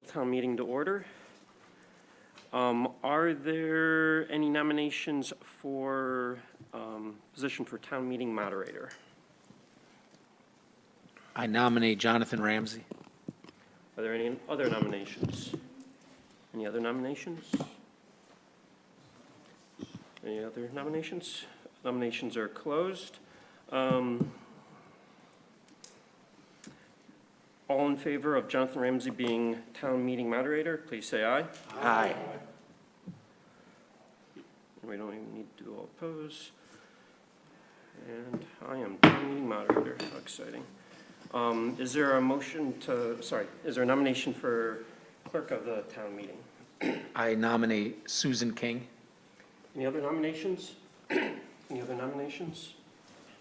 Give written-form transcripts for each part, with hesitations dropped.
town meeting to order. Are there any nominations for position for town meeting moderator? I nominate Jonathan Ramsey. Are there any other nominations? Any other nominations? Any other nominations? Nominations are closed. All in favor of Jonathan Ramsey being town meeting moderator, please say aye. Aye. We don't even need to all oppose. And I am town meeting moderator. How exciting. Is there a is there a nomination for clerk of the town meeting? I nominate Susan King. Any other nominations? Any other nominations?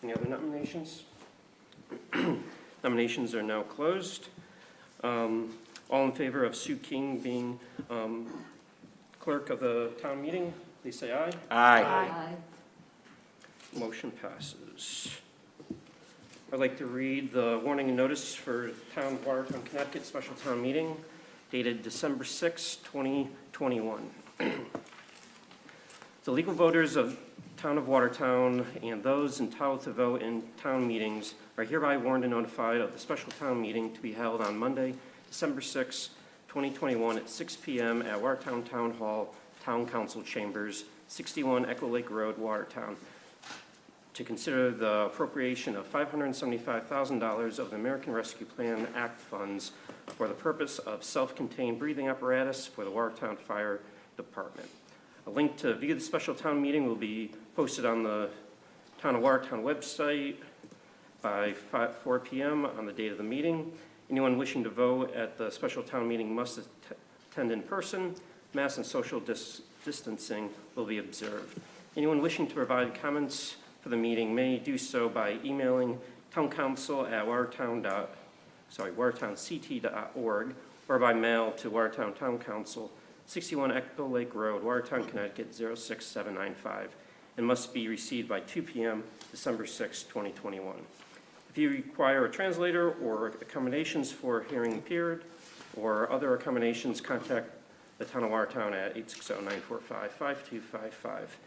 Any other nominations? Nominations are now closed. All in favor of Sue King being clerk of the town meeting, please say aye. Aye. Motion passes. I'd like to read the warning and notice for Town of Watertown, Connecticut special town meeting dated December 6, 2021. The legal voters of Town of Watertown and those entitled to vote in town meetings are hereby warned and notified of the special town meeting to be held on Monday, December 6, 2021 at 6 p.m. at Watertown Town Hall, Town Council Chambers, 61 Echo Lake Road, Watertown, to consider the appropriation of $575,000 of the American Rescue Plan Act funds for the purpose of self-contained breathing apparatus for the Watertown Fire Department. A link to view the special town meeting will be posted on the Town of Watertown website by 4 p.m. on the date of the meeting. Anyone wishing to vote at the special town meeting must attend in person. Mask and social distancing will be observed. Anyone wishing to provide comments for the meeting may do so by emailing townCouncil@watertownct.org or by mail to Watertown Town Council, 61 Echo Lake Road, Watertown, Connecticut 06795, and must be received by 2 p.m. December 6, 2021. If you require a translator or accommodations for hearing impaired or other accommodations, contact the Town of Watertown at 860-945-5255.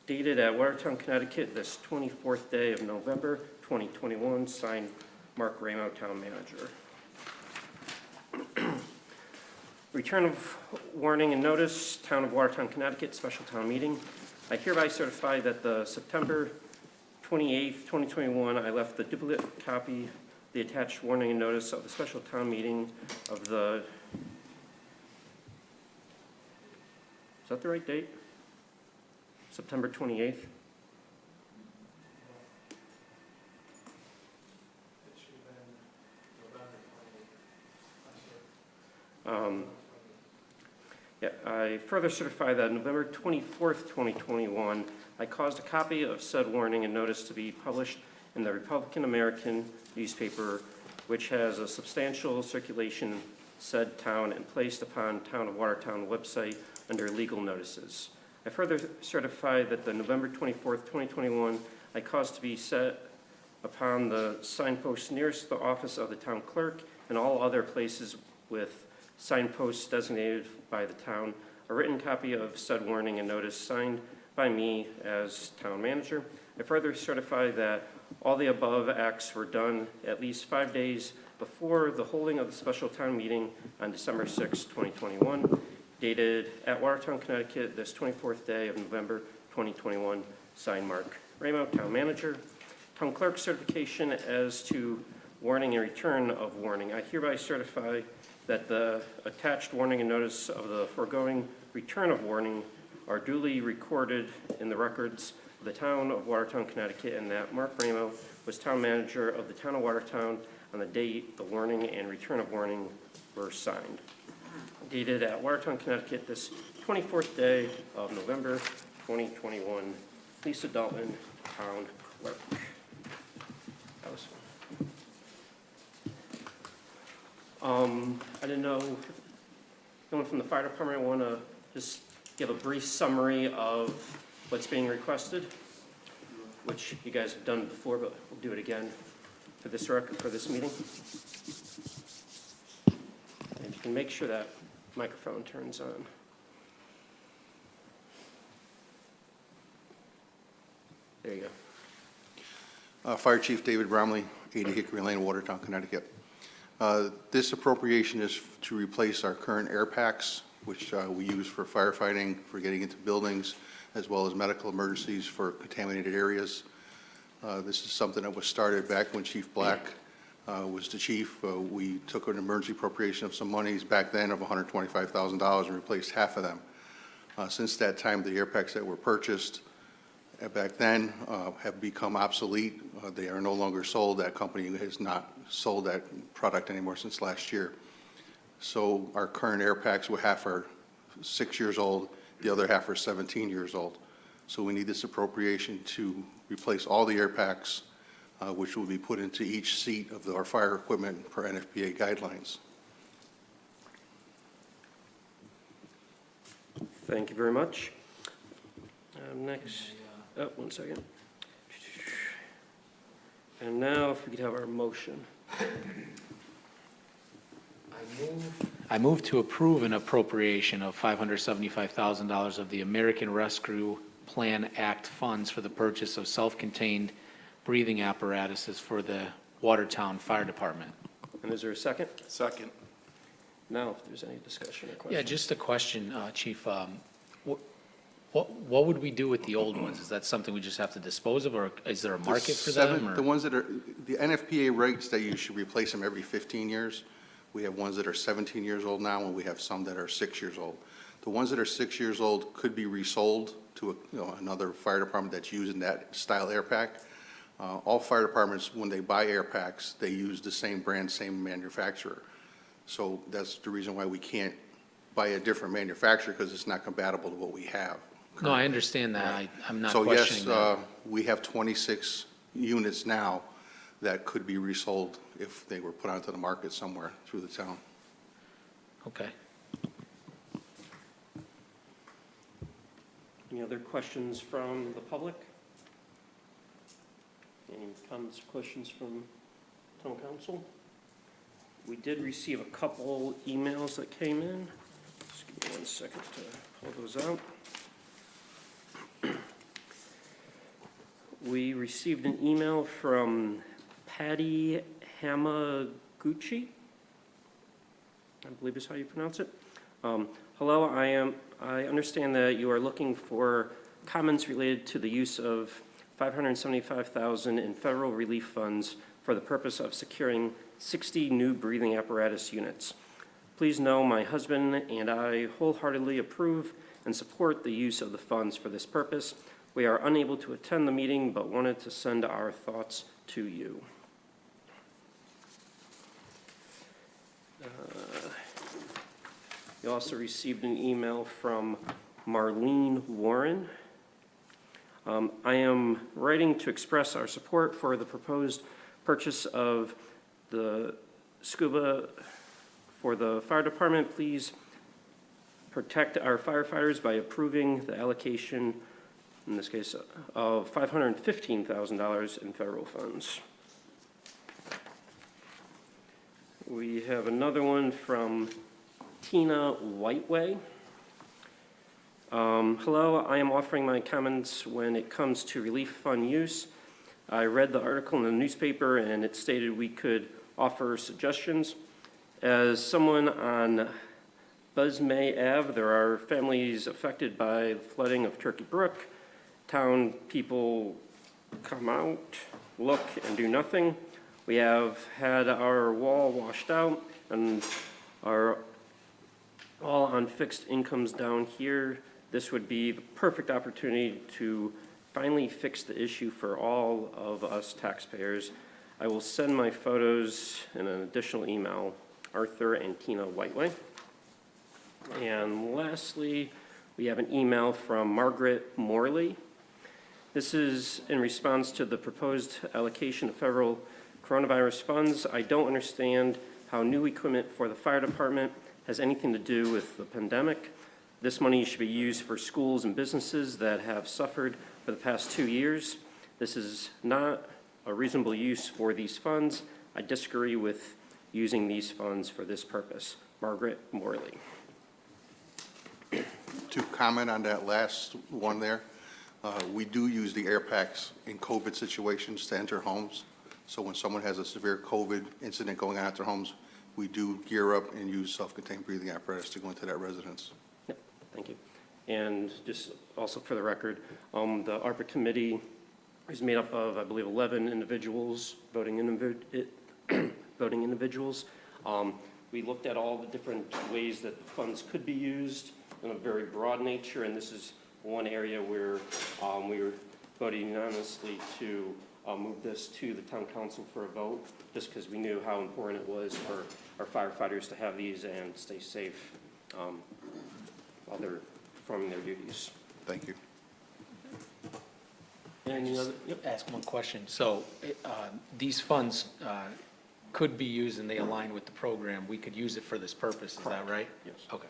Dated at Watertown, Connecticut, this 24th day of November, 2021, signed Mark Ramo, Town Manager. Return of warning and notice, Town of Watertown, Connecticut, special town meeting. I hereby certify that the September 28th, 2021, I left the duplicate copy, the attached warning and notice of the special town meeting of the, is that the right date? September 28th? I further certify that November 24th, 2021, I caused a copy of said warning and notice to be published in the Republican American newspaper, which has a substantial circulation said town and placed upon Town of Watertown website under legal notices. I further certify that the November 24th, 2021, I caused to be set upon the signpost nearest the office of the town clerk and all other places with signposts designated by the town, a written copy of said warning and notice signed by me as town manager. I further certify that all the above acts were done at least 5 days before the holding of the special town meeting on December 6, 2021, dated at Watertown, Connecticut, this 24th day of November, 2021, signed Mark Ramo, Town Manager. Town Clerk certification as to warning and return of warning. I hereby certify that the attached warning and notice of the foregoing return of warning are duly recorded in the records of the Town of Watertown, Connecticut, and that Mark Ramo was Town Manager of the Town of Watertown on the date the warning and return of warning were signed. Dated at Watertown, Connecticut, this 24th day of November, 2021, Lisa Dalton, Town Clerk. That was fun. I didn't know, anyone from the fire department want to just give a brief summary of what's being requested, which you guys have done before, but we'll do it again for this record, for this meeting. Thank you. And make sure that microphone turns on. There you go. Fire Chief David Bromley, 80 Hickory Lane, Watertown, Connecticut. This appropriation is to replace our current air packs, which we use for firefighting, for getting into buildings, as well as medical emergencies for contaminated areas. This is something that was started back when Chief Black was the chief. We took an emergency appropriation of some monies back then of $125,000 and replaced half of them. Since that time, the air packs that were purchased back then have become obsolete. They are no longer sold. That company has not sold that product anymore since last year. So our current air packs, half are 6 years old, the other half are 17 years old. So we need this appropriation to replace all the air packs, which will be put into each seat of our fire equipment per NFPA guidelines. Thank you very much. Next, one second. And now if we could have our motion. I move to approve an appropriation of $575,000 of the American Rescue Plan Act funds for the purchase of self-contained breathing apparatuses for the Watertown Fire Department. And is there a second? Second. Now, if there's any discussion or question. Yeah, just a question, Chief. What would we do with the old ones? Is that something we just have to dispose of, or is there a market for them? Or? The ones that are, the NFPA rates that you should replace them every 15 years. We have ones that are 17 years old now, and we have some that are 6 years old. The ones that are 6 years old could be resold to another fire department that's using that style air pack. All fire departments, when they buy air packs, they use the same brand, same manufacturer. So that's the reason why we can't buy a different manufacturer, because it's not compatible to what we have. No, I understand that. Right. I'm not So questioning yes, that. we have 26 units now that could be resold if they were put onto the market somewhere through the town. Okay. Any other questions from the public? Any comments or questions from town council? We did receive a couple emails that came in. Just give me 1 second to pull those out. We received an email from Patty Hamaguchi, I believe is how you pronounce it. Hello, I understand that you are looking for comments related to the use of $575,000 in federal relief funds for the purpose of securing 60 new breathing apparatus units. Please know my husband and I wholeheartedly approve and support the use of the funds for this purpose. We are unable to attend the meeting, but wanted to send our thoughts to you. You also received an email from Marlene Warren. I am writing to express our support for the proposed purchase of the scuba for the fire department. Please protect our firefighters by approving the allocation, in this case, of $515,000 in federal funds. We have another one from Tina Whiteway. Hello, I am offering my comments when it comes to relief fund use. I read the article in the newspaper and it stated we could offer suggestions. As someone on Busmay Ave, there are families affected by the flooding of Turkey Brook. Town people come out, look, and do nothing. We have had our wall washed out and are all on fixed incomes down here. This would be the perfect opportunity to finally fix the issue for all of us taxpayers. I will send my photos in an additional email, Arthur and Tina Whiteway. And lastly, we have an email from Margaret Morley. This is in response to the proposed allocation of federal coronavirus funds. I don't understand how new equipment for the fire department has anything to do with the pandemic. This money should be used for schools and businesses that have suffered for the past 2 years. This is not a reasonable use for these funds. I disagree with using these funds for this purpose. Margaret Morley. To comment on that last one there, we do use the air packs in COVID situations to enter homes. So when someone has a severe COVID incident going on at their homes, we do gear up and use self-contained breathing apparatus to go into that residence. Yep, thank you. And just also for the record, the ARPA committee is made up of, I believe, 11 individuals, voting individuals. We looked at all the different ways that the funds could be used in a very broad nature, and this is one area where we were voting unanimously to move this to the town council for a vote, just because we knew how important it was for our firefighters to have these and stay safe while they're performing their duties. Thank you. Any other? Yep. Ask one question. So these funds could be used and they align with the program. We could use it for this purpose, is that right? Yes. Okay.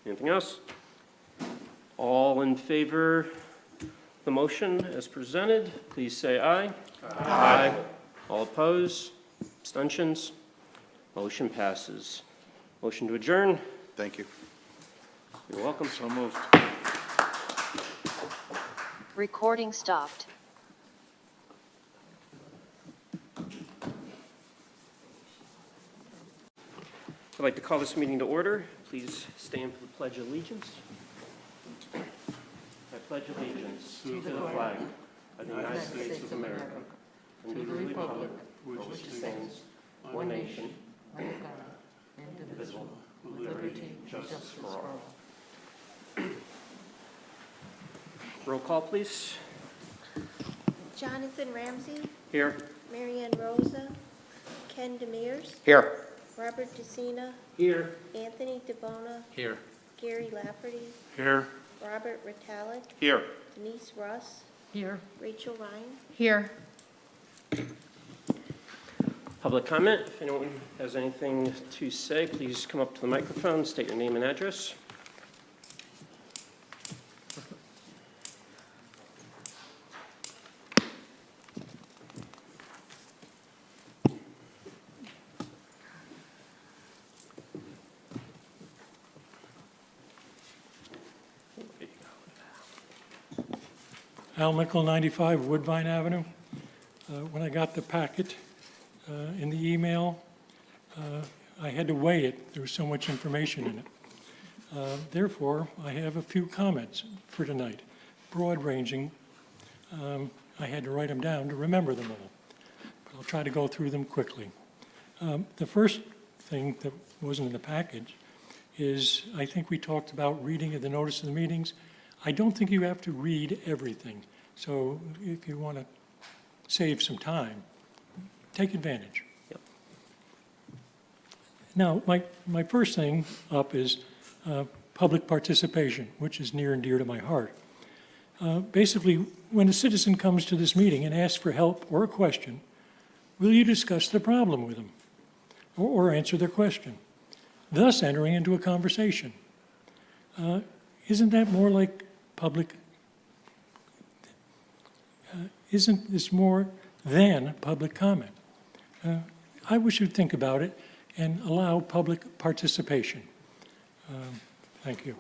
Anything else? All in favor of the motion as presented, please say aye. Aye. All opposed? Abstentions? Motion passes. Motion to adjourn? Thank you. You're welcome. So moved. Recording stopped. I'd like to call this meeting to order. Please stand for the Pledge of Allegiance. I pledge allegiance to the flag of the United States of America and to the republic for which it stands, one nation, under God, indivisible, with liberty and justice for all. Roll call, please. Jonathan Ramsey, Here. Marianne Rosa, Ken Demers, Here. Robert DeCina, Here. Anthony DeBona, Here. Gary Lafferty, Here. Robert Ritalik, Here. Denise Russ, Here. Rachel Ryan. Here. Public comment. If anyone has anything to say, please come up to the microphone, state your name and address. Al Mickle, 95 Woodbine Avenue. When I got the packet in the email, I had to weigh it. There was so much information in it. Therefore, I have a few comments for tonight, broad-ranging. I had to write them down to remember them all, but I'll try to go through them quickly. The first thing that wasn't in the package is, I think we talked about reading of the notice of the meetings. I don't think you have to read everything. So if you want to save some time, take advantage. Yep. Now, my first thing up is public participation, which is near and dear to my heart. Basically, when a citizen comes to this meeting and asks for help or a question, will you discuss the problem with them or answer their question, thus entering into a conversation? Isn't that more like public? Isn't this more than public comment? I wish you'd think about it and allow public participation. Thank you.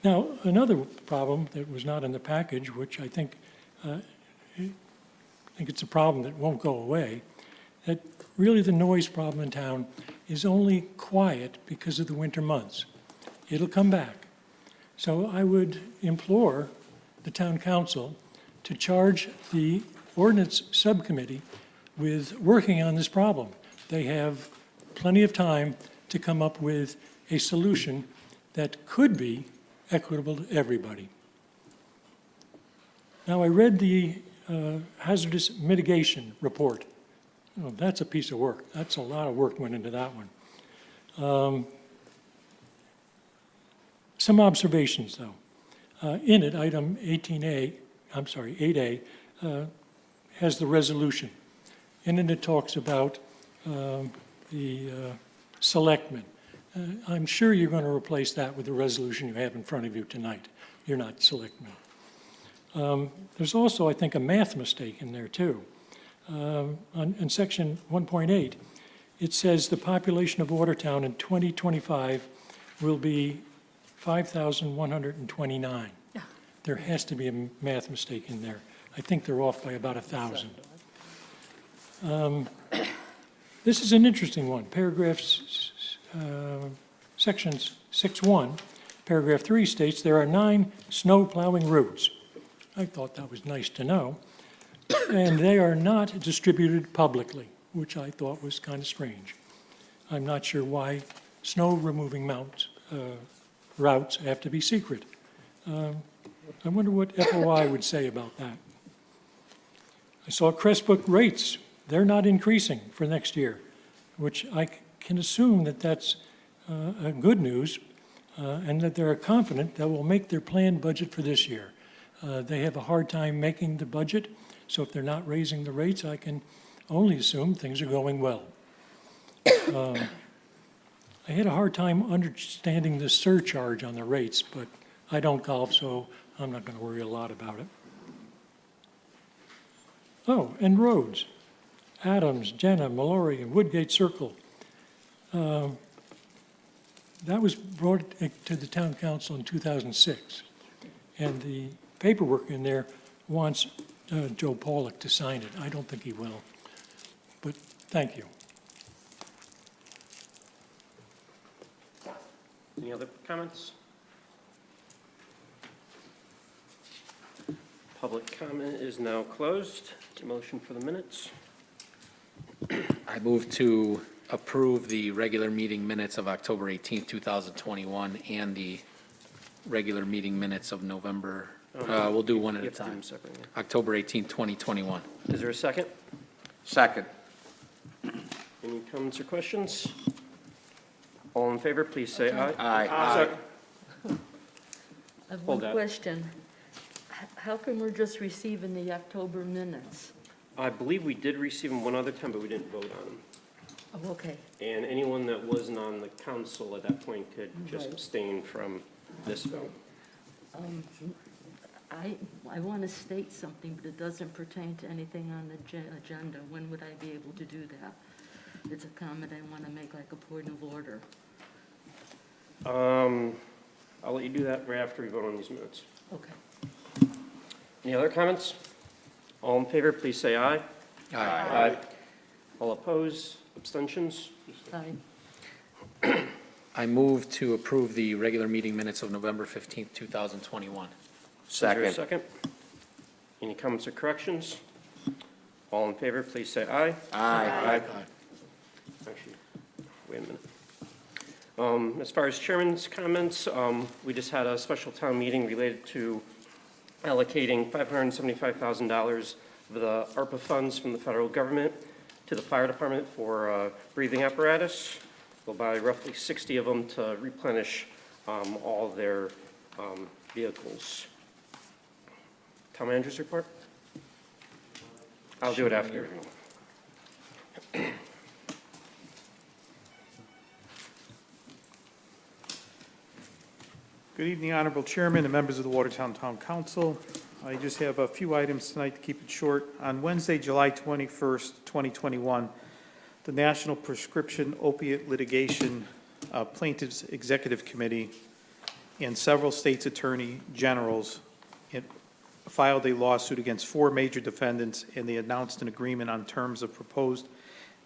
Now, another problem that was not in the package, which I think it's a problem that won't go away, that really the noise problem in town is only quiet because of the winter months. It'll come back. So I would implore the town council to charge the ordinance subcommittee with working on this problem. They have plenty of time to come up with a solution that could be equitable to everybody. Now, I read the hazardous mitigation report. Oh, that's a piece of work. That's a lot of work went into that one. Some observations, though. In it, item 8A, has the resolution. And then it talks about the selectmen. I'm sure you're going to replace that with the resolution you have in front of you tonight. You're not selectmen. There's also, I think, a math mistake in there, too. in section 1.8, it says the population of Watertown in 2025 will be 5,129. There has to be a math mistake in there. I think they're off by about 1,000. This is an interesting one. Sections 6.1, paragraph 3 states there are 9 snow plowing routes. I thought that was nice to know. And they are not distributed publicly, which I thought was kind of strange. I'm not sure why snow removing routes have to be secret. I wonder what FOI would say about that. I saw Crestbook rates. They're not increasing for next year, which I can assume that that's good news, and that they're confident that will make their planned budget for this year. They have a hard time making the budget, so if they're not raising the rates, I can only assume things are going well. I had a hard time understanding the surcharge on the rates, but I don't golf, so I'm not going to worry a lot about it. Oh, and roads. Adams, Jenna, Mallory, and Woodgate Circle. That was brought to the town council in 2006. And the paperwork in there wants Joe Pollock to sign it. I don't think he will, but thank you. Any other comments? Public comment is now closed. Motion for the minutes. I move to approve the regular meeting minutes of October 18th, 2021, and the regular meeting minutes of November, we'll do one at You a have to do them time. separately. October 18th, 2021. Is there a second? Second. Any comments or questions? All in favor, please say aye. Aye. I have Hold one that. question. How come we're just receiving the October minutes? I believe we did receive them one other time, but we didn't vote on them. Oh, okay. And anyone that wasn't on the council at that point could just Right. abstain from this vote. I want to state something, but it doesn't pertain to anything on the agenda. When would I be able to do that? It's a comment I want to make, like a point of order. I'll let you do that right after we vote on these minutes. Okay. Any other comments? All in favor, please say aye. Aye. All opposed, abstentions? Aye. I move to approve the regular meeting minutes of November 15th, 2021. Is there a Second. second? Any comments or corrections? All in favor, please say aye. Aye. Actually, wait a minute. As far as chairman's comments, we just had a special town meeting related to allocating $575,000 of the ARPA funds from the federal government to the fire department for breathing apparatus. We'll buy roughly 60 of them to replenish all their vehicles. Town manager's report? I'll do it after. Good evening, Honorable Chairman and members of the Watertown Town Council. I just have a few items tonight to keep it short. On Wednesday, July 21st, 2021, the National Prescription Opiate Litigation Plaintiffs Executive Committee and several states' attorney generals filed a lawsuit against 4 major defendants, and they announced an agreement on terms of proposed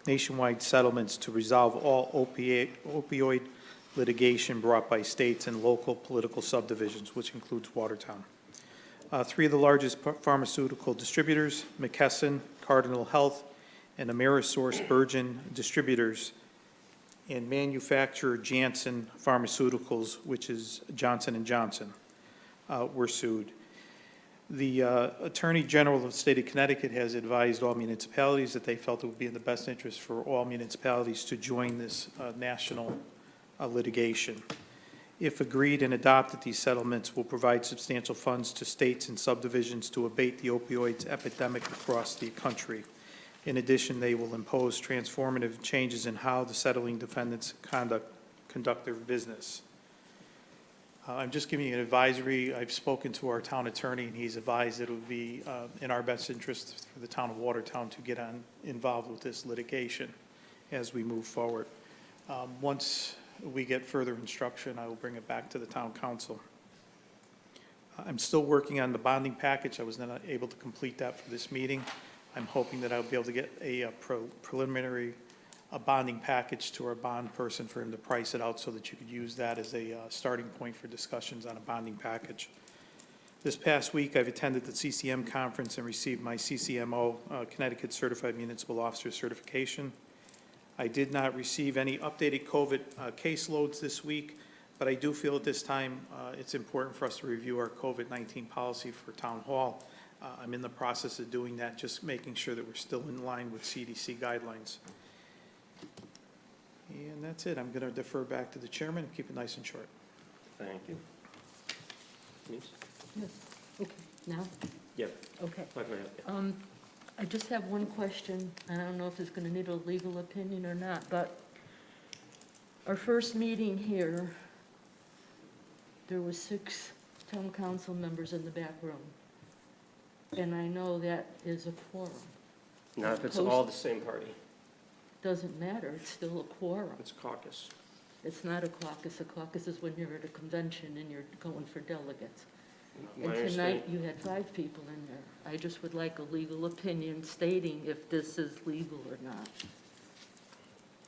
nationwide settlements to resolve all opioid litigation brought by states and local political subdivisions, which includes Watertown. 3 of the largest pharmaceutical distributors, McKesson, Cardinal Health, and Amerisource Virgin Distributors, and manufacturer Janssen Pharmaceuticals, which is Johnson & Johnson, were sued. The Attorney General of the State of Connecticut has advised all municipalities that they felt it would be in the best interest for all municipalities to join this national litigation. If agreed and adopted, these settlements will provide substantial funds to states and subdivisions to abate the opioids epidemic across the country. In addition, they will impose transformative changes in how the settling defendants conduct their business. I'm just giving you an advisory. I've spoken to our town attorney, and he's advised it would be in our best interest for the town of Watertown to get involved with this litigation as we move forward. Once we get further instruction, I will bring it back to the town council. I'm still working on the bonding package. I was not able to complete that for this meeting. I'm hoping that I'll be able to get a preliminary bonding package to our bond person for him to price it out so that you could use that as a starting point for discussions on a bonding package. This past week, I've attended the CCM conference and received my CCMO, Connecticut Certified Municipal Officer Certification. I did not receive any updated COVID caseloads this week, but I do feel at this time it's important for us to review our COVID-19 policy for Town Hall. I'm in the process of doing that, just making sure that we're still in line with CDC guidelines. And that's it. I'm going to defer back to the chairman and keep it nice and short. Thank you. Denise? Yes, okay, now? Yep. Okay. 5 minutes, yeah. I just have one question, and I don't know if it's gonna need a legal opinion or not, but our first meeting here, there was 6 town council members in the back room. And I know that is a quorum. Not if it's all the same party. Doesn't matter, it's still a quorum. It's caucus. It's not a caucus. A caucus is when you're at a convention and you're going for delegates. My And tonight, understanding- you had 5 people in there. I just would like a legal opinion stating if this is legal or not.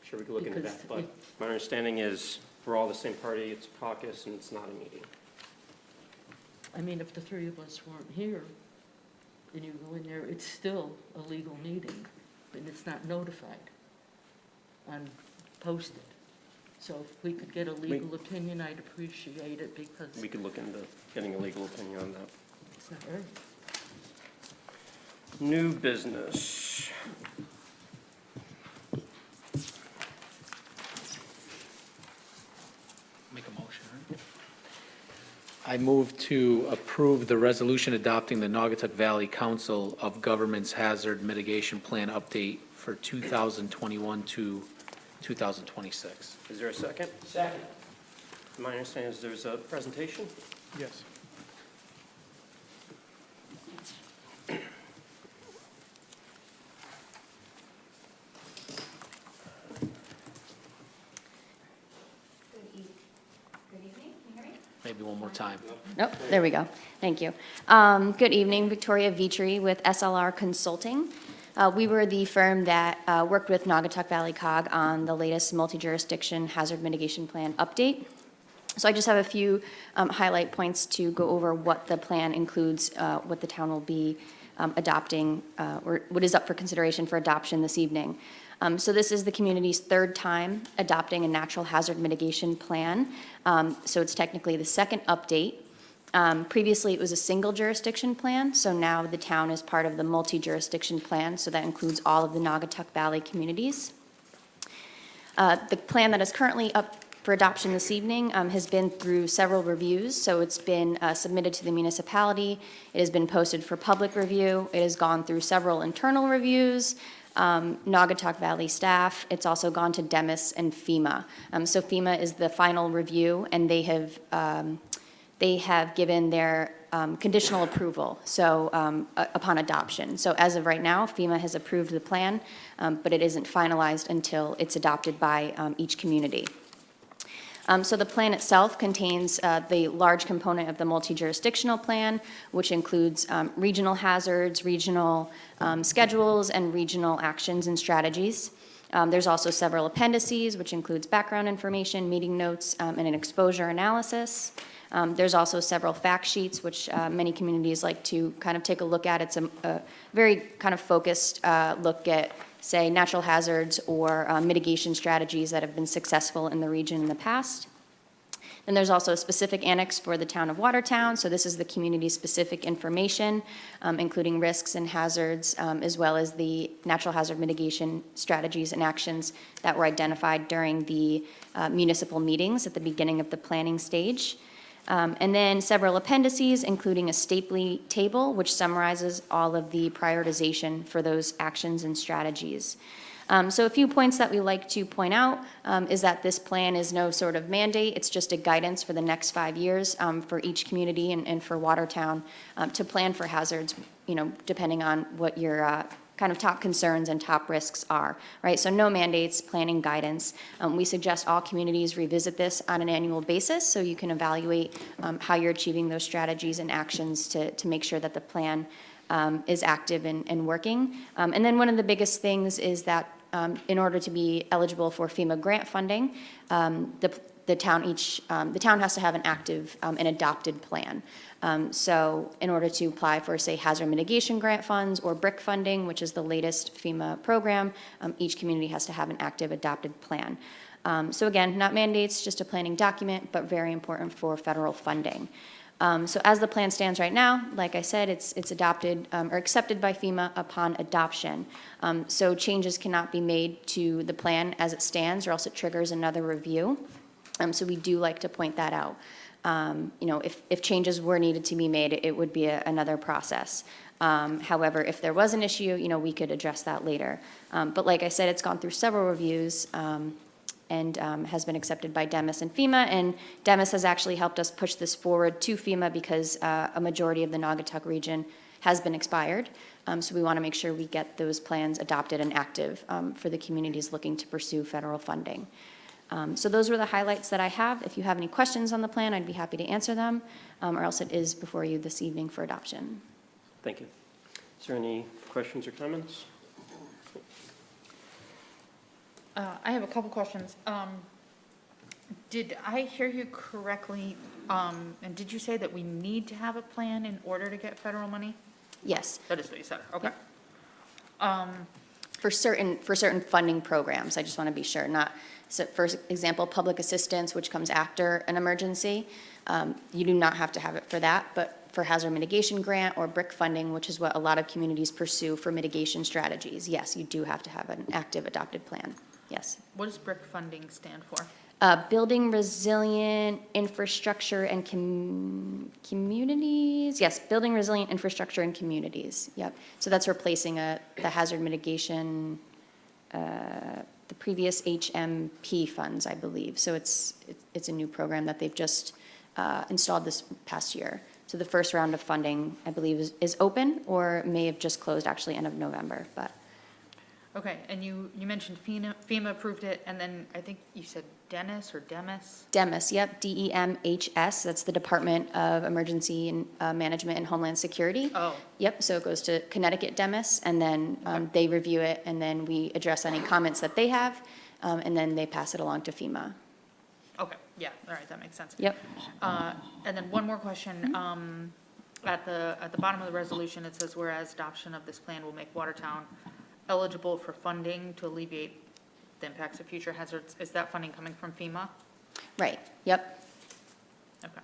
Sure, we could look into Because that, but my understanding is we're all the same party, it's a caucus, and it's not a meeting. I mean, if the 3 of us weren't here and you go in there, it's still a legal meeting, and it's not notified and posted. So if we could get a legal opinion, I'd appreciate it because We could look into getting a legal opinion on that. it's not right. New business. Make a motion, right? I move to approve the resolution adopting the Naugatuck Valley Council of Governments Hazard Mitigation Plan update for 2021 to 2026. Is there a second? Second. My understanding is there's a presentation? Yes. Good evening, can you hear me? Maybe one more time. Nope, there we go. Thank you. Good evening, Victoria Vitri with SLR Consulting. We were the firm that worked with Naugatuck Valley COG on the latest multi-jurisdiction hazard mitigation plan update. So I just have a few highlight points to go over what the plan includes, what the town will be adopting, or what is up for consideration for adoption this evening. So this is the community's 3rd time adopting a natural hazard mitigation plan. So it's technically the 2nd update. Previously, it was a single jurisdiction plan, so now the town is part of the multi-jurisdiction plan, so that includes all of the Naugatuck Valley communities. The plan that is currently up for adoption this evening has been through several reviews, so it's been submitted to the municipality, it has been posted for public review, it has gone through several internal reviews, Naugatuck Valley staff, it's also gone to DEMIS and FEMA. So FEMA is the final review, and they have given their conditional approval, so upon adoption. So as of right now, FEMA has approved the plan, but it isn't finalized until it's adopted by each community. So the plan itself contains the large component of the multi-jurisdictional plan, which includes regional hazards, regional schedules, and regional actions and strategies. There's also several appendices, which includes background information, meeting notes, and an exposure analysis. There's also several fact sheets, which many communities like to kind of take a look at. It's a very kind of focused look at, say, natural hazards or mitigation strategies that have been successful in the region in the past. Then there's also a specific annex for the town of Watertown. So this is the community-specific information, including risks and hazards, as well as the natural hazard mitigation strategies and actions that were identified during the municipal meetings at the beginning of the planning stage. And then several appendices, including a Stapley table, which summarizes all of the prioritization for those actions and strategies. So a few points that we like to point out is that this plan is no sort of mandate. It's just a guidance for the next 5 years for each community and for Watertown to plan for hazards, depending on what your kind of top concerns and top risks are, right? So no mandates, planning guidance. We suggest all communities revisit this on an annual basis so you can evaluate how you're achieving those strategies and actions to make sure that the plan is active and working. And then one of the biggest things is that in order to be eligible for FEMA grant funding, the town has to have an active and adopted plan. So in order to apply for, say, hazard mitigation grant funds or BRIC funding, which is the latest FEMA program, each community has to have an active adopted plan. So again, not mandates, just a planning document, but very important for federal funding. So as the plan stands right now, like I said, it's adopted or accepted by FEMA upon adoption. So changes cannot be made to the plan as it stands, or else it triggers another review. So we do like to point that out. If changes were needed to be made, it would be another process. However, if there was an issue, we could address that later. But like I said, it's gone through several reviews and has been accepted by DEMIS and FEMA. And DEMIS has actually helped us push this forward to FEMA because a majority of the Naugatuck region has been expired. So we want to make sure we get those plans adopted and active for the communities looking to pursue federal funding. So those were the highlights that I have. If you have any questions on the plan, I'd be happy to answer them, or else it is before you this evening for adoption. Thank you. Is there any questions or comments? I have a couple questions. Did I hear you correctly, and did you say that we need to have a plan in order to get federal money? Yes, That is what you said, okay. for certain funding programs. I just want to be sure, not, so for example, public assistance, which comes after an emergency. You do not have to have it for that, but for hazard mitigation grant or BRIC funding, which is what a lot of communities pursue for mitigation strategies, yes, you do have to have an active adopted plan. Yes. What does BRIC funding stand for? Building resilient infrastructure and communities. Yes, building resilient infrastructure and communities. Yep. So that's replacing the hazard mitigation, the previous HMP funds, I believe. So it's a new program that they've just installed this past year. So the first round of funding, I believe, is open or may have just closed actually end of November, but. Okay, and you mentioned FEMA approved it, and then I think you said DEMIS or DEMIS? DEMIS, yep, DEMHS, that's the Department of Emergency and Management and Homeland Security. Oh. Yep, so it goes to Connecticut DEMIS, and then they review it, and then we address any comments that they have, and then they pass it along to FEMA. Okay, yeah, all right, that makes sense. Yep. And then one more question. At the bottom of the resolution, it says, whereas adoption of this plan will make Watertown eligible for funding to alleviate the impacts of future hazards. Is that funding coming from FEMA? Right, yep, Okay.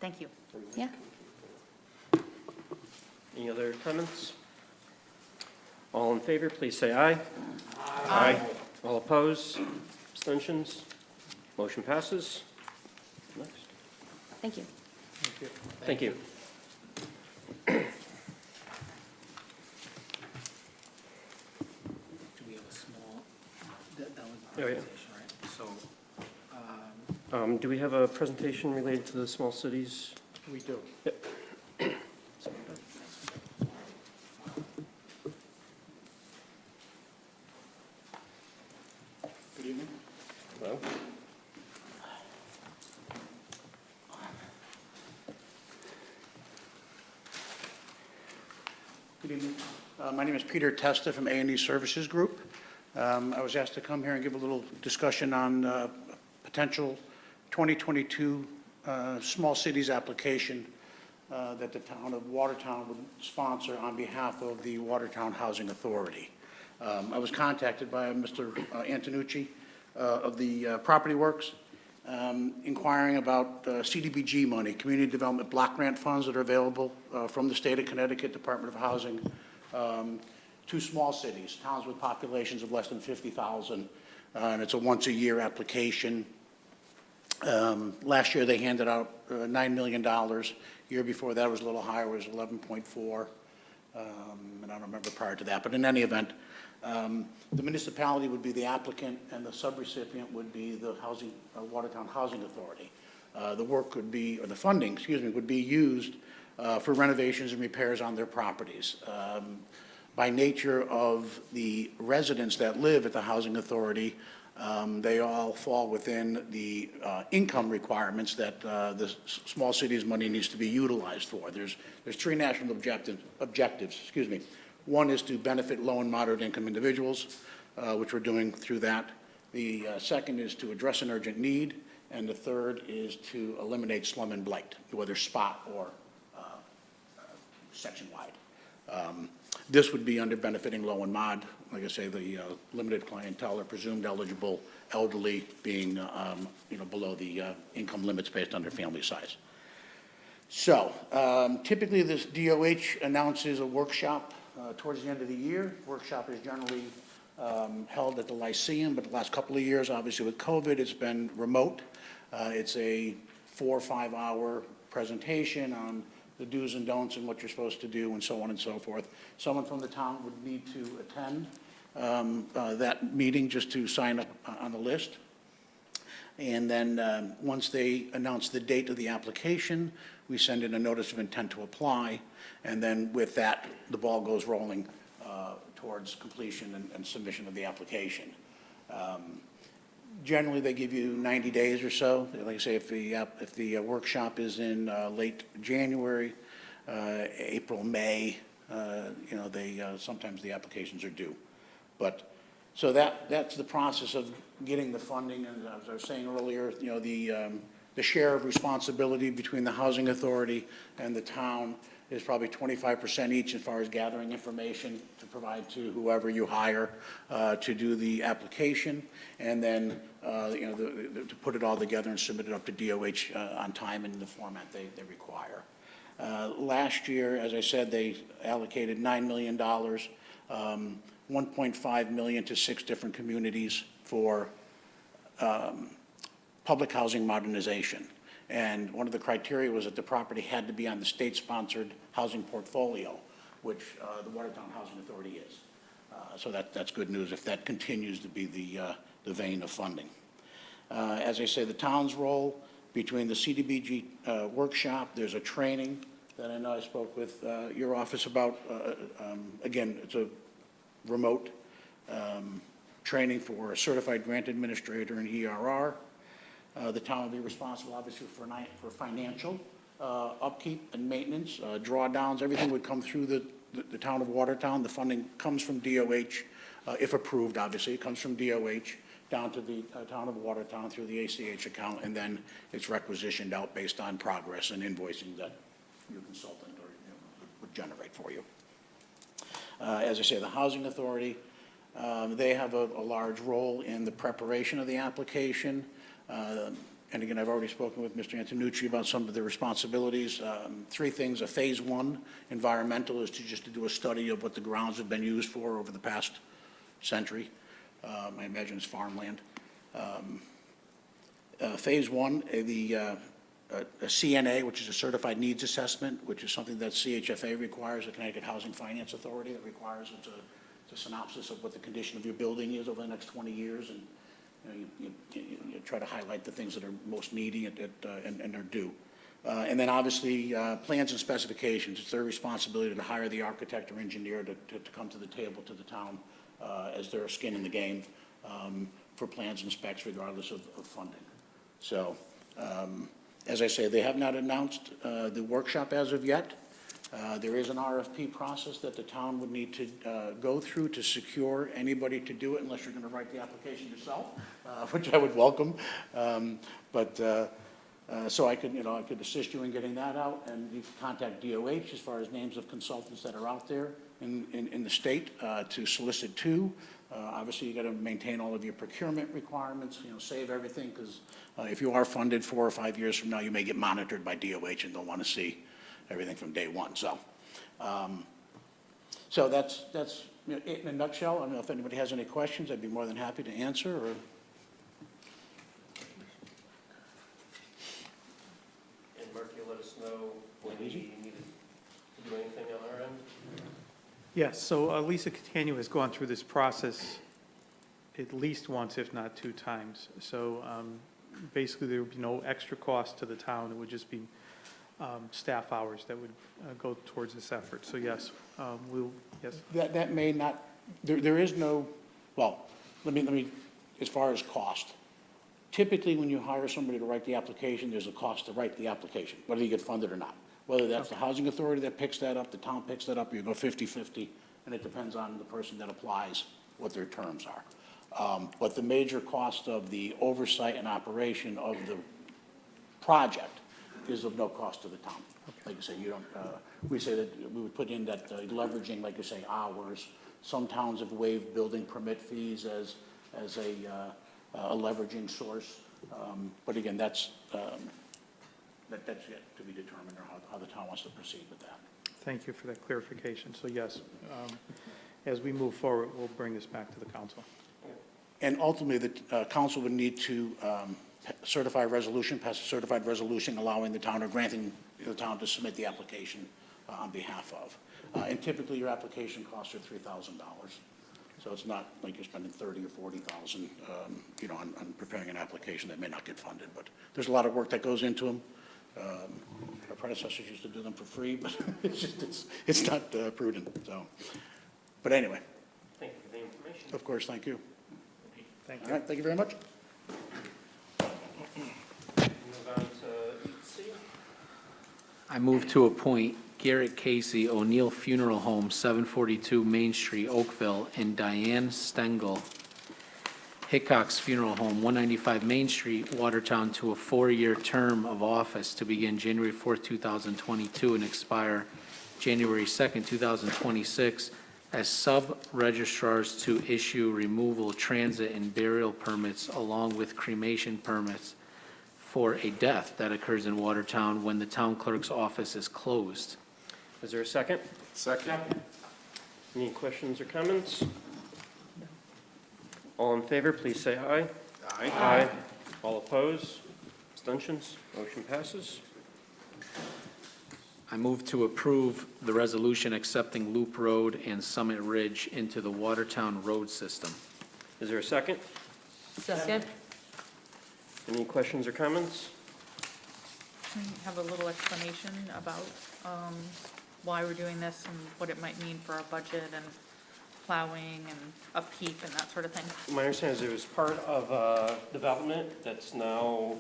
Thank you. yeah. Any other comments? All in favor, please say aye. Aye. All opposed? Abstentions? Motion passes. Next. Thank you. Thank you. Do we have a small, that was Oh, yeah. presentation, right? So, Do we have a presentation related to the small cities? We do. Yep. Good evening. Hello? Good evening. My name is Peter Testa from A&E Services Group. I was asked to come here and give a little discussion on potential 2022 small cities application that the town of Watertown would sponsor on behalf of the Watertown Housing Authority. I was contacted by Mr. Antonucci of the Property Works, inquiring about CDBG money, Community Development Block Grant funds that are available from the state of Connecticut Department of Housing to small cities, towns with populations of less than 50,000, and it's a once-a-year application. Last year, they handed out $9 million. Year before that was a little higher, it was 11.4, and I don't remember prior to that. But in any event, The municipality would be the applicant, and the subrecipient would be the Watertown Housing Authority. The work could be, or the funding, excuse me, would be used for renovations and repairs on their properties. By nature of the residents that live at the Housing Authority, they all fall within the income requirements that the small cities money needs to be utilized for. There's three national objectives, excuse me. One is to benefit low and moderate income individuals, which we're doing through that. The second is to address an urgent need, and the third is to eliminate slum and blight, whether spot or section-wide. This would be under benefiting low and mod. Like I say, the limited clientele are presumed eligible, elderly being, below the income limits based on their family size. So typically this DOH announces a workshop towards the end of the year. Workshop is generally held at the Lyceum, but the last couple of years, obviously with COVID, it's been remote. It's a 4 or 5 hour presentation on the do's and don'ts and what you're supposed to do and so on and so forth. Someone from the town would need to attend that meeting just to sign up on the list. And then once they announce the date of the application, we send in a notice of intent to apply. And then with that, the ball goes rolling towards completion and submission of the application. Generally, they give you 90 days or so. Like I say, if the workshop is in late January, April, May, sometimes the applications are due. But so that's the process of getting the funding. And as I was saying earlier, the share of responsibility between the housing authority and the town is probably 25% each as far as gathering information to provide to whoever you hire to do the application, and then to put it all together and submit it up to DOH on time and in the format they require. Last year, as I said, they allocated $9 million, $1.5 million to 6 different communities for public housing modernization. And one of the criteria was that the property had to be on the state-sponsored housing portfolio, which the Watertown Housing Authority is. So that's good news if that continues to be the vein of funding. As I say, the town's role between the CDBG workshop, there's a training that I know I spoke with your office about. Again, it's a remote training for a certified grant administrator and ERR. The town will be responsible, obviously, for financial upkeep and maintenance, drawdowns. Everything would come through the town of Watertown. The funding comes from DOH, if approved, obviously. It comes from DOH down to the town of Watertown through the ACH account, and then it's requisitioned out based on progress and invoicing that your consultant would generate for you. As I say, the Housing Authority, they have a large role in the preparation of the application. And again, I've already spoken with Mr. Antonucci about some of the responsibilities. 3 things. A phase 1 environmental is just to do a study of what the grounds have been used for over the past century. I imagine it's farmland. Phase 1, a CNA, which is a certified needs assessment, which is something that CHFA requires, the Connecticut Housing Finance Authority, that requires. It's a synopsis of what the condition of your building is over the next 20 years. And you try to highlight the things that are most needy and are due. And then obviously plans and specifications. It's their responsibility to hire the architect or engineer to come to the table to the town as their skin in the game for plans and specs regardless of funding. So as I say, they have not announced the workshop as of yet. There is an RFP process that the town would need to go through to secure anybody to do it, unless you're going to write the application yourself, which I would welcome. So I could assist you in getting that out, and you can contact DOH as far as names of consultants that are out there in the state to solicit to. Obviously, you got to maintain all of your procurement requirements, save everything, because if you are funded 4 or 5 years from now, you may get monitored by DOH and they'll want to see everything from day one. So, so that's it in a nutshell. I don't know if anybody has any questions. I'd be more than happy to answer. Or And Mark, you'll let us know when we need to do anything on our end? Yes, so Lisa Catania has gone through this process at least once, if not 2 times. So basically, there would be no extra cost to the town. It would just be staff hours that would go towards this effort. So yes, yes. That may not, there is no, well, let me, as far as cost. Typically, when you hire somebody to write the application, there's a cost to write the application, whether you get funded or not. Whether that's the housing authority that picks that up, the town picks that up, you go 50/50, and it depends on the person that applies, what their terms are. But the major cost of the oversight and operation of the project is of no cost to the town. Like I say, you don't, we say that we would put in that leveraging, like you say, hours. Some towns have waived building permit fees as a leveraging source. But again, that's yet to be determined, or how the town wants to proceed with that. Thank you for that clarification. So yes, as we move forward, we'll bring this back to the council. And ultimately, the council would need to certify a resolution, pass a certified resolution allowing the town or granting the town to submit the application on behalf of. And typically, your application costs are $3,000. So it's not like you're spending $30,000 or $40,000, you know, on preparing an application that may not get funded. But there's a lot of work that goes into them. Our predecessors used to do them for free, but it's not prudent. So, but anyway, Thank you for the information. of course, thank you. Thank All you. right, thank you very much. Move on to 8C. I move to appoint Garrett Casey, O'Neill Funeral Home, 742 Main Street, Oakville, and Diane Stengel, Hickox Funeral Home, 195 Main Street, Watertown, to a 4-year term of office to begin January 4th, 2022, and expire January 2nd, 2026, as sub-registrars to issue removal, transit, and burial permits, along with cremation permits for a death that occurs in Watertown when the town clerk's office is closed. Is there a second? Second. Any questions or comments? All in favor, please say aye. Aye. All opposed? Abstentions? Motion passes. I move to approve the resolution accepting Loop Road and Summit Ridge into the Watertown road system. Is there a second? Second? Any questions or comments? Can we have a little explanation about why we're doing this and what it might mean for our budget and plowing and upkeep and that sort of thing? My understanding is it was part of a development that's now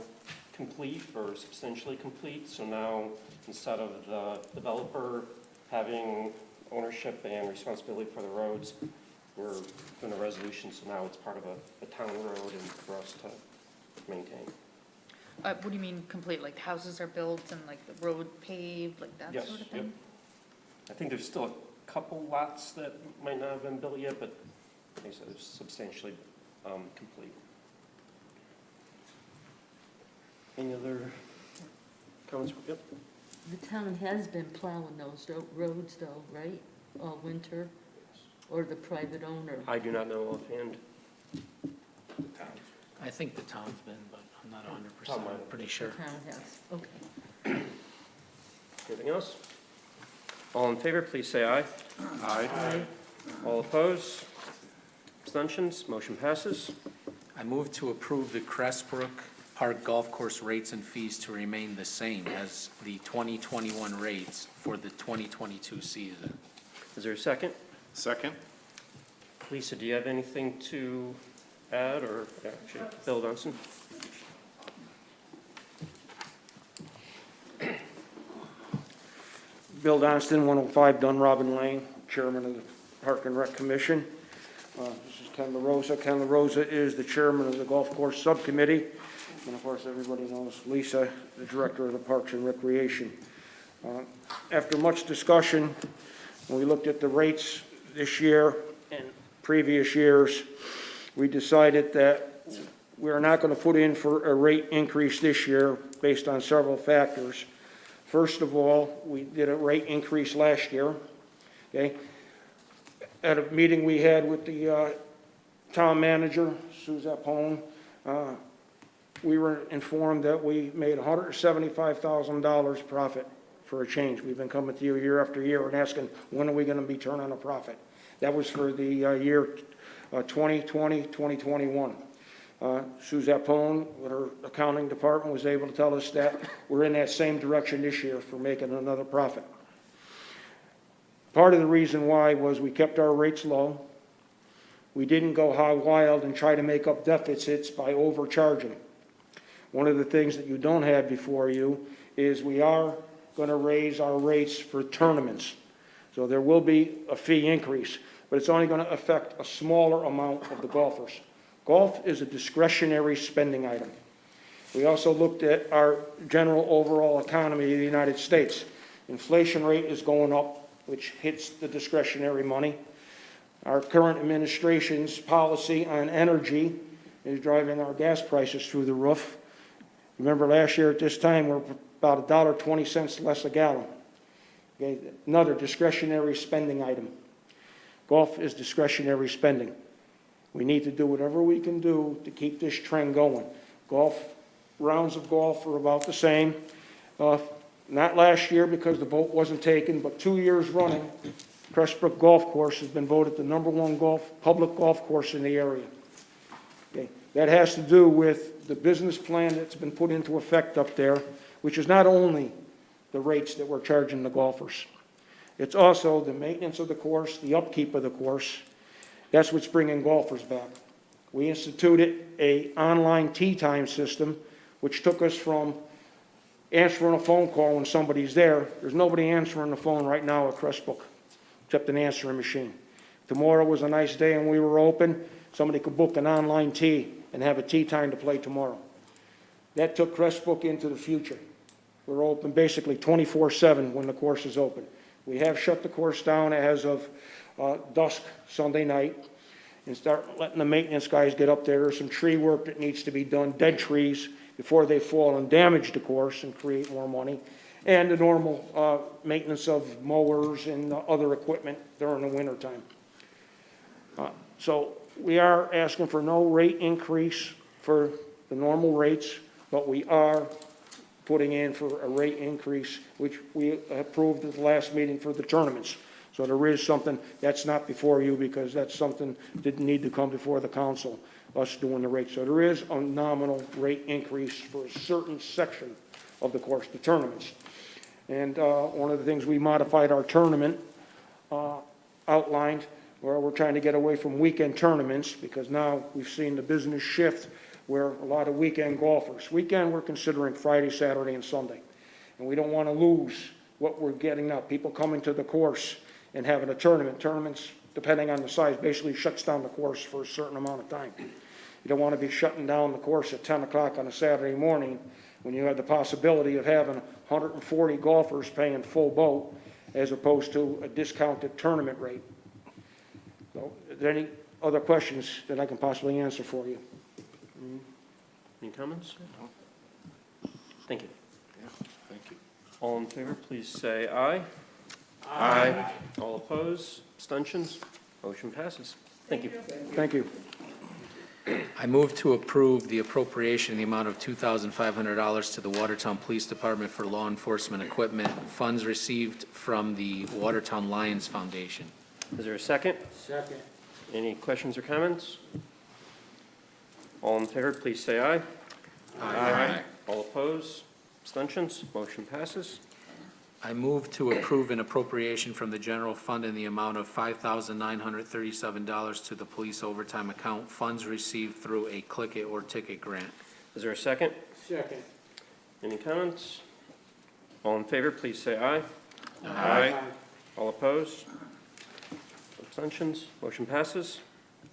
complete or substantially complete. So now, instead of the developer having ownership and responsibility for the roads, we're doing a resolution, so now it's part of a town road and for us to maintain. What do you mean complete? Like houses are built and like the road paved, like that Yes, sort of yep. thing? I think there's still a couple lots that might not have been built yet, but like I said, it's substantially complete. Any other comments? Yep. The town has been plowing those roads though, right? All winter? Or the private owner? I do not know offhand. I think the town's been, but I'm not 100%, Town might. I'm pretty The sure. town has, okay. Anything else? All in favor, please say aye. Aye. All opposed? Abstentions? Motion passes. I move to approve the Crestbrook Park Golf Course rates and fees to remain the same as the 2021 rates for the 2022 season. Is there a second? Second. Lisa, do you have anything to add, or actually, Bill Dunson? Bill Doniston, 105 Dunrobin Lane, Chairman of the Park and Rec Commission. This is Ken LaRosa. Ken LaRosa is the Chairman of the Golf Course Subcommittee. And of course, everybody knows Lisa, the Director of the Parks and Recreation. After much discussion, when we looked at the rates this year and previous years, we decided that we are not going to put in for a rate increase this year based on several factors. First of all, we did a rate increase last year, okay? At a meeting we had with the town manager, Suzette Pone, we were informed that we made $175,000 profit for a change. We've been coming to you year after year and asking, when are we going to be turning a profit? That was for the year 2020, 2021. Suzette Pone, with her accounting department, was able to tell us that we're in that same direction this year for making another profit. Part of the reason why was we kept our rates low. We didn't go hog wild and try to make up deficits by overcharging. One of the things that you don't have before you is we are going to raise our rates for tournaments. So there will be a fee increase, but it's only going to affect a smaller amount of the golfers. Golf is a discretionary spending item. We also looked at our general overall economy of the United States. Inflation rate is going up, which hits the discretionary money. Our current administration's policy on energy is driving our gas prices through the roof. Remember last year at this time, we're about $1.20 less a gallon. Okay, another discretionary spending item. Golf is discretionary spending. We need to do whatever we can do to keep this trend going. Rounds of golf are about the same. Not last year because the vote wasn't taken, but 2 years running, Crestbrook Golf Course has been voted the #1 public golf course in the area. Okay. That has to do with the business plan that's been put into effect up there, which is not only the rates that we're charging the golfers. It's also the maintenance of the course, the upkeep of the course. That's what's bringing golfers back. We instituted an online tee time system, which took us from answering a phone call when somebody's there. There's nobody answering the phone right now at Crestbrook, except an answering machine. Tomorrow was a nice day and we were open. Somebody could book an online tee and have a tee time to play tomorrow. That took Crestbrook into the future. We're open basically 24/7 when the course is open. We have shut the course down as of dusk Sunday night and start letting the maintenance guys get up there. There's some tree work that needs to be done, dead trees, before they fall and damage the course and create more money, and the normal maintenance of mowers and other equipment during the wintertime. So we are asking for no rate increase for the normal rates, but we are putting in for a rate increase, which we approved at the last meeting for the tournaments. So there is something that's not before you because that's something that didn't need to come before the council, us doing the rate. So there is a nominal rate increase for a certain section of the course, the tournaments. And one of the things we modified our tournament outlined, where we're trying to get away from weekend tournaments because now we've seen the business shift where a lot of weekend golfers. Weekend, we're considering Friday, Saturday, and Sunday. And we don't want to lose what we're getting now. People coming to the course and having a tournament. Tournaments, depending on the size, basically shuts down the course for a certain amount of time. You don't want to be shutting down the course at 10 o'clock on a Saturday morning when you have the possibility of having 140 golfers paying full boat as opposed to a discounted tournament rate. So, are there any other questions that I can possibly answer for you? Any comments? Thank you. Thank you. All in favor, please say aye. Aye. All opposed, abstentions, motion passes. Thank you. Thank you. I move to approve the appropriation in the amount of $2,500 to the Watertown Police Department for law enforcement equipment, funds received from the Watertown Lions Foundation. Is there a second? Second. Any questions or comments? All in favor, please say aye. Aye. All opposed, abstentions, motion passes. I move to approve an appropriation from the general fund in the amount of $5,937 to the police overtime account, funds received through a click it or ticket grant. Is there a second? Second. Any comments? All in favor, please say aye. Aye. All opposed? Abstentions? Motion passes.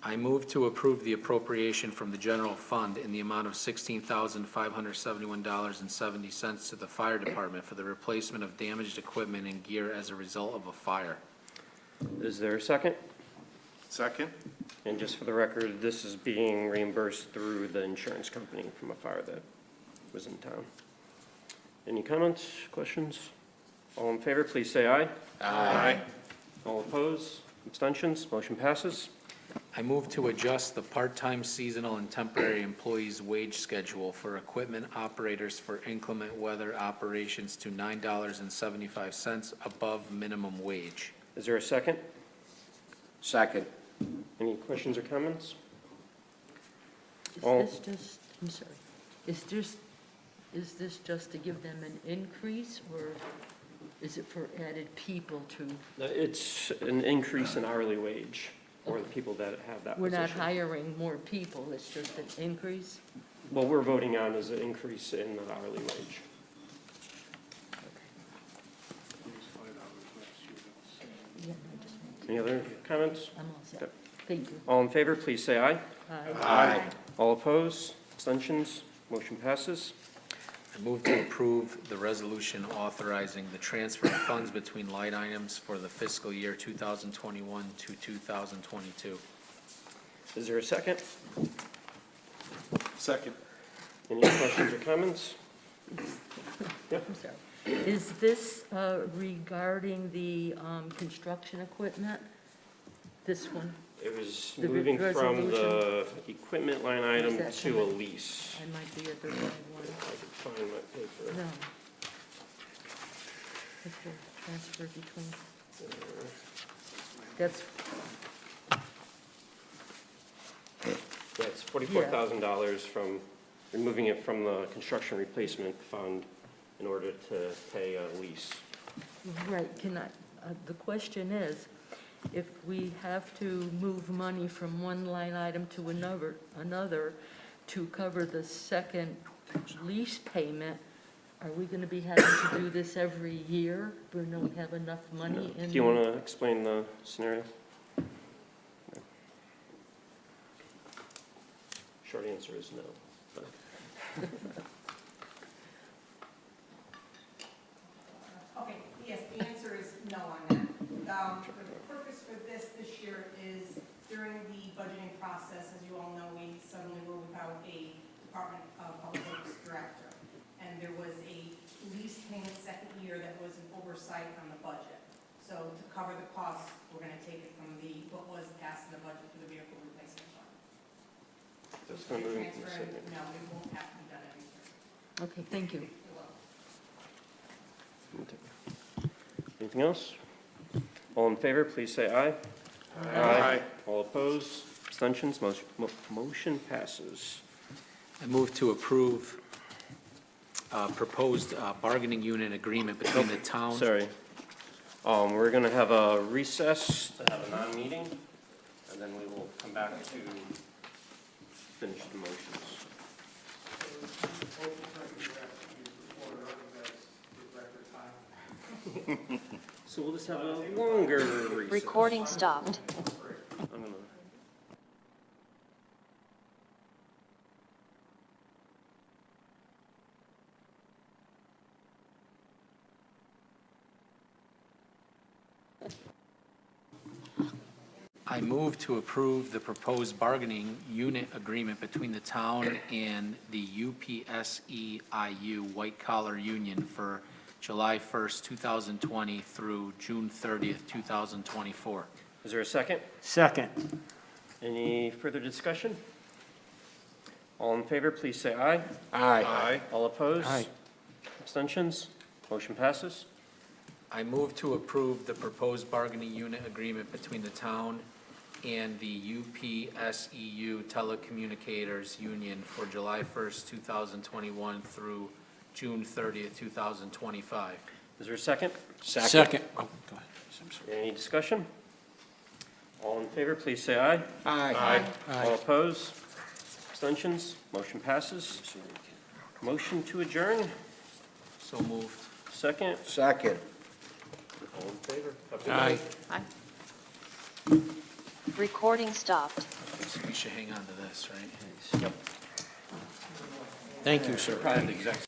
I move to approve the appropriation from the general fund in the amount of $16,571.70 to the fire department for the replacement of damaged equipment and gear as a result of a fire. Is there a second? Second? And just for the record, this is being reimbursed through the insurance company from a fire that was in town. Any comments, questions? All in favor, please say aye. Aye. All opposed? Abstentions? Motion passes. I move to adjust the part-time, seasonal, and temporary employees' wage schedule for equipment operators for inclement weather operations to $9.75 above minimum wage. Is there a second? Second. Any questions or comments? Is All- this just, I'm sorry, is this just to give them an increase, or is it for added people to? It's an increase in hourly wage for the people that have that We're not position. hiring more people, it's just an increase? What we're voting on is an increase in the hourly wage. Yeah, I just want Any other comments? I'm all set. Thank you. All in favor, please say aye. Aye. All opposed? Abstentions? Motion passes. I move to approve the resolution authorizing the transfer of funds between line items for the fiscal year 2021 to 2022. Is there a second? Second. Any questions or comments? Yep. I'm sorry. Is this regarding the construction equipment? This one? It was The moving from the resolution. equipment line item that to a coming? lease. I might be at the wrong one. If I could find my paper. No. It's the transfer between, that's, Yeah, it's $44,000 from, removing it from the construction replacement fund in order to pay a lease. right, the question is, if we have to move money from one line item to another to cover the second lease payment, are we gonna be having to do this every year? We don't have enough money in? Do you want to explain the scenario? Short answer is no. but- Okay, yes, the answer is no on that. The purpose for this year is during the budgeting process, as you all know, we suddenly were without a Department of Public Works director. And there was a lease payment second year that was an oversight on the budget. So to cover the costs, we're gonna take it from what was passed in the budget for the vehicle replacement fund. So That's not moving from the transfer, second. no, it won't have to be done every year. Okay, thank you. You're welcome. Anything else? All in favor, please say aye. Aye. All opposed? Abstentions? Motion passes. I move to approve proposed bargaining unit agreement between the town. Sorry. We're going to have a recess to have a non-meeting, and then we will come back to finish the motions. So we'll just have a longer recess. Recording stopped. I'm gonna- I move to approve the proposed bargaining unit agreement between the town and the UPSEIU White Collar Union for July 1st, 2020 through June 30th, 2024. Is there a second? Second. Any further discussion? All in favor, please say aye. Aye. All opposed? Aye. Abstentions? Motion passes. I move to approve the proposed bargaining unit agreement between the town and the UPSEU Telecommunicators Union for July 1st, 2021 through June 30th, 2025. Is there a second? Second. Oh, go ahead. I'm sorry. Any discussion? All in favor, please say aye. Aye. All opposed? Abstentions? Motion passes. Motion to adjourn? So moved. Second? Second. All in favor? Have a good night. Aye. Recording stopped. So we should hang on to this, right? Yep. Thank you, sir. Probably the exact